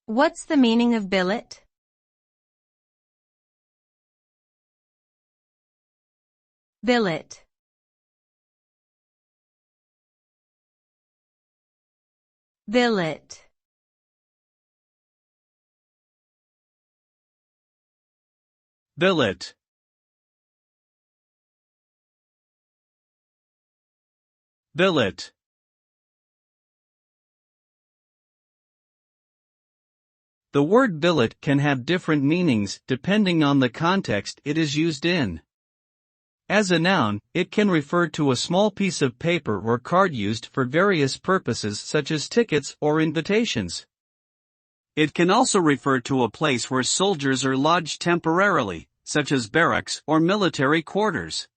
What's the meaning of billet? Billet. Billet. Billet. Billet. The word billet can have different meanings depending on the context it is used in. As a noun, it can refer to a small piece of paper or card used for various purposes such as tickets or invitations. It can also refer to a place where soldiers are lodged temporarily, such as barracks or military quarters.